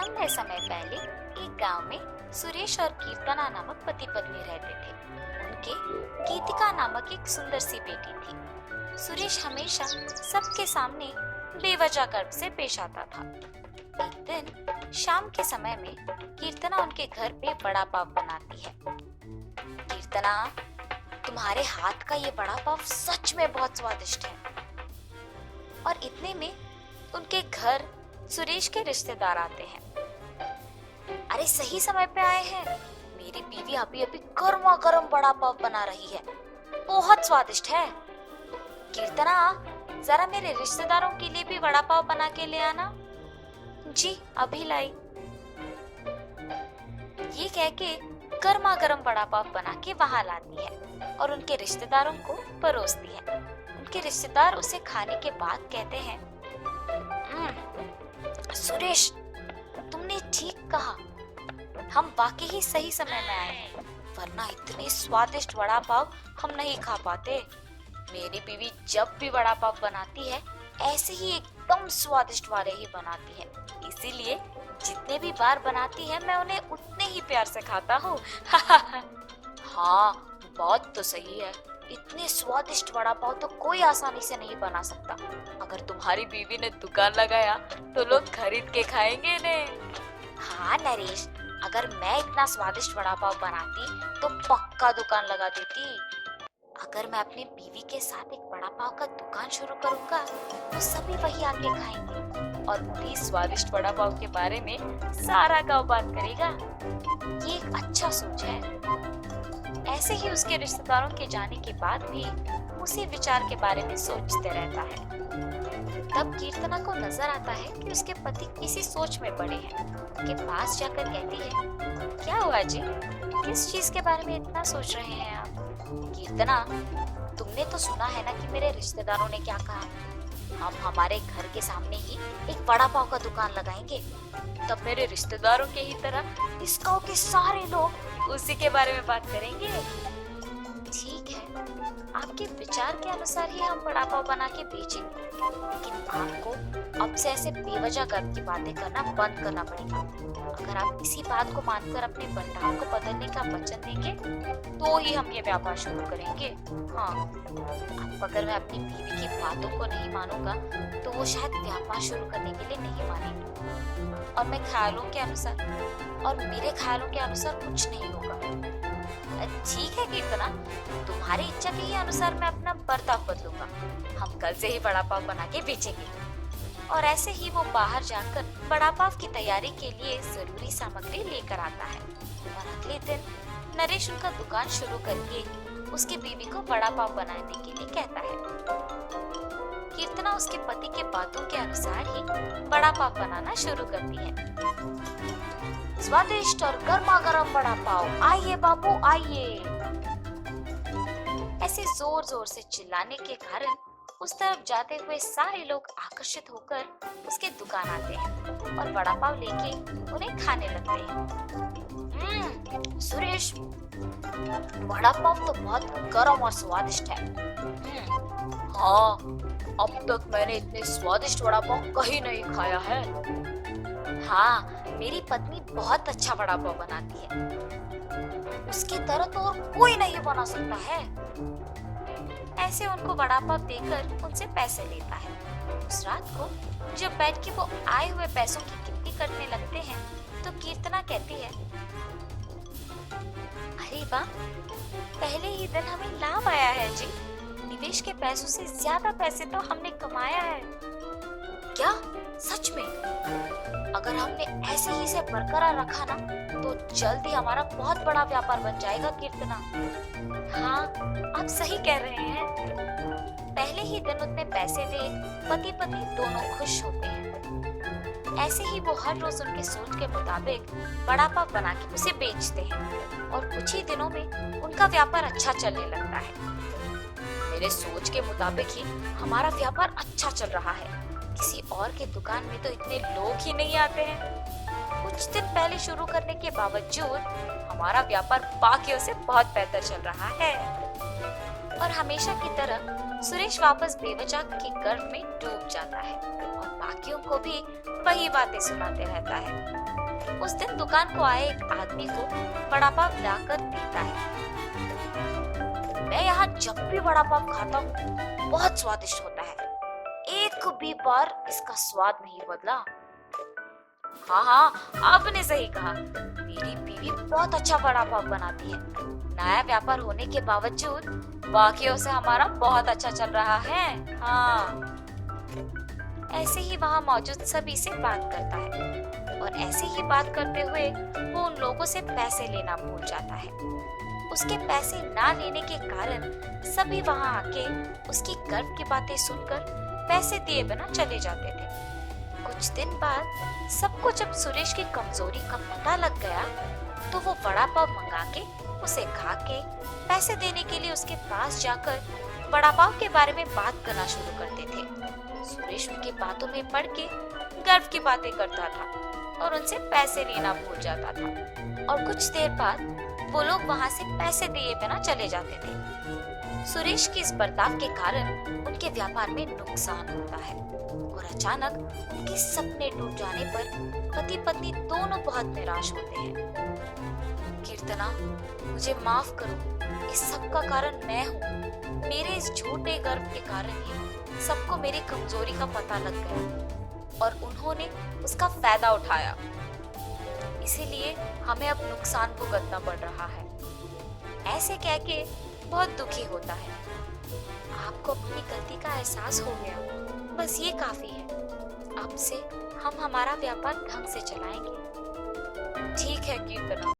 लंबे समय पहले एक गांव में सुरेश और कीर्तना नामक पति पत्नी रहते थे। उनके गीतिका नामक एक सुंदर सी बेटी थी। सुरेश हमेशा सबके सामने बेवजह गर्व से पेश आता था। एक दिन शाम के समय में कीर्तना उनके घर पे बड़ा पाव बनाती है। कीर्तना, तुम्हारे हाथ का ये बड़ा पाव सच में बहुत स्वादिष्ट है। और इतने में उनके घर सुरेश के रिश्तेदार आते हैं। अरे सही समय पे आए हैं, मेरी बीवी अभी अभी गर्मा गर्म बड़ा पाव बना रही है, बहुत स्वादिष्ट है। कीर्तना, जरा मेरे रिश्तेदारों के लिए भी बड़ा पाव बना के ले आना। जी अभी लाई। ये कह के गर्मा गर्म बड़ा पाव बना के वहां लाती है और उनके रिश्तेदारों को परोसती है। उनके रिश्तेदार उसे खाने के बाद कहते हैं, सुरेश, तुमने ठीक कहा, हम वाकई ही सही समय में आए हैं, वरना इतने स्वादिष्ट वड़ा पाव हम नहीं खा पाते। मेरी बीवी जब भी वड़ा पाव बनाती है ऐसे ही एकदम स्वादिष्ट वाले ही बनाती है, इसीलिए जितने भी बार बनाती है मैं उन्हें उतने ही प्यार से खाता हूँ। हाँ, बात तो सही है, इतने स्वादिष्ट वड़ा पाव तो कोई आसानी से नहीं बना सकता। अगर तुम्हारी बीवी ने दुकान लगाया तो लोग खरीद के खाएंगे ने। हाँ नरेश, अगर मैं इतना स्वादिष्ट वड़ा पाव बनाती तो पक्का दुकान लगा देती। अगर मैं अपनी बीवी के साथ एक वड़ा पाव का दुकान शुरू करूंगा तो सभी वही आके खाएंगे और उन्हीं स्वादिष्ट वड़ा पाव के बारे में सारा गांव बात करेगा। ये एक अच्छा सोच है। ऐसे ही उसके रिश्तेदारों के जाने के बाद भी उसी विचार के बारे में सोचते रहता है। तब कीर्तना को नजर आता है कि उसके पति किसी सोच में पड़े हैं। उनके पास जाकर कहती है, क्या हुआ जी, किस चीज के बारे में इतना सोच रहे हैं आप? कीर्तना, तुमने तो सुना है ना कि मेरे रिश्तेदारों ने क्या कहा, हम हमारे घर के सामने ही एक वड़ा पाव का दुकान लगाएंगे। तब मेरे रिश्तेदारों के ही तरह इस गांव के सारे लोग उसी के बारे में बात करेंगे। ठीक है, आपके विचार के अनुसार ही हम वड़ा पाव बना के बेचेंगे, लेकिन आपको अब से ऐसे बेवजह गर्व की बातें करना बंद करना पड़ेगा। अगर आप इसी बात को मानकर अपने बंटाओं को बदलने का वचन देंगे तो ही हम ये व्यापार शुरू करेंगे। हाँ, अब अगर मैं अपनी बीवी की बातों को नहीं मानूंगा तो वो शायद व्यापार शुरू करने के लिए नहीं मानेंगे और मैं ख्यालों के अनुसार और मेरे ख्यालों के अनुसार कुछ नहीं होगा। ठीक है कीर्तना, तुम्हारी इच्छा के ही अनुसार मैं अपना बर्ताव बदलूंगा। हम कल से ही वड़ा पाव बना के बेचेंगे। और ऐसे ही वो बाहर जाकर वड़ा पाव की तैयारी के लिए जरूरी सामग्री लेकर आता है और अगले दिन नरेश उनका दुकान शुरू करके उसकी बीवी को वड़ा पाव बनाने के लिए कहता है। कीर्तना उसके पति के बातों के अनुसार ही वड़ा पाव बनाना शुरू करती है। स्वादिष्ट और गर्मा गर्म वड़ा पाव, आइए बाबू आइए। ऐसे जोर जोर से चिल्लाने के कारण उस तरफ जाते हुए सारे लोग आकर्षित होकर उसके दुकान आते हैं और वड़ा पाव लेके उन्हें खाने लगते हैं। सुरेश, वड़ा पाव तो बहुत गर्म और स्वादिष्ट है। हाँ, अब तक मैंने इतने स्वादिष्ट वड़ा पाव कहीं नहीं खाया है। हाँ, मेरी पत्नी बहुत अच्छा वड़ा पाव बनाती है, उसकी तरह तो और कोई नहीं बना सकता है। ऐसे उनको वड़ा पाव देकर उनसे पैसे लेता है। उस रात को जब बैठ के वो आए हुए पैसों की गिनती करने लगते हैं तो कीर्तना कहती है, अरे वाह, पहले ही दिन हमें लाभ आया है जी। निवेश के पैसों से ज्यादा पैसे तो हमने कमाया है। क्या सच में? अगर हमने ऐसे ही इसे बरकरार रखा ना तो जल्द ही हमारा बहुत बड़ा व्यापार बन जाएगा कीर्तना। हाँ, आप सही कह रहे हैं। पहले ही दिन उतने पैसे दे पति पत्नी दोनों खुश होते हैं। ऐसे ही वो हर रोज उनके सोच के मुताबिक वड़ा पाव बना के उसे बेचते हैं और कुछ ही दिनों में उनका व्यापार अच्छा चलने लगता है। मेरे सोच के मुताबिक ही हमारा व्यापार अच्छा चल रहा है, किसी और के दुकान में तो इतने लोग ही नहीं आते हैं। कुछ दिन पहले शुरू करने के बावजूद हमारा व्यापार बाकियों से बहुत बेहतर चल रहा है। और हमेशा की तरह सुरेश वापस बेवजह के गर्व में डूब जाता है और बाकियों को भी वही बातें सुनाते रहता है। उस दिन दुकान को आए एक आदमी को वड़ा पाव लाकर देता है। मैं यहाँ जब भी वड़ा पाव खाता हूँ बहुत स्वादिष्ट होता है, एक भी बार इसका स्वाद नहीं बदला। हाँ हाँ, आपने सही कहा, मेरी बीवी बहुत अच्छा वड़ा पाव बनाती है। नया व्यापार होने के बावजूद बाकियों से हमारा बहुत अच्छा चल रहा है। हाँ। ऐसे ही वहाँ मौजूद सभी से बात करता है और ऐसे ही बात करते हुए वो उन लोगों से पैसे लेना भूल जाता है। उसके पैसे ना लेने के कारण सभी वहाँ आके उसकी गर्व की बातें सुनकर पैसे दिए बिना चले जाते थे। कुछ दिन बाद सबको जब सुरेश की कमजोरी का पता लग गया तो वो वड़ा पाव मंगा के उसे खा के पैसे देने के लिए उसके पास जाकर वड़ा पाव के बारे में बात करना शुरू करते थे। सुरेश उनकी बातों में पड़ के गर्व की बातें करता था और उनसे पैसे लेना भूल जाता था और कुछ देर बाद वो लोग वहाँ से पैसे दिए बिना चले जाते थे। सुरेश के इस बर्ताव के कारण उनके व्यापार में नुकसान होता है और अचानक उनके सपने टूट जाने पर पति पत्नी दोनों बहुत निराश होते हैं। कीर्तना, मुझे माफ करो, इस सब का कारण मैं हूँ। मेरे इस झूठे गर्व के कारण ही सबको मेरी कमजोरी का पता लग गया और उन्होंने उसका फायदा उठाया। इसीलिए हमें अब नुकसान भुगतना पड़ रहा है। ऐसे कह के बहुत दुखी होता है। आपको अपनी गलती का एहसास हो गया, बस ये काफी है। अब से हम हमारा व्यापार ढंग से चलाएंगे। ठीक है कीर्तना।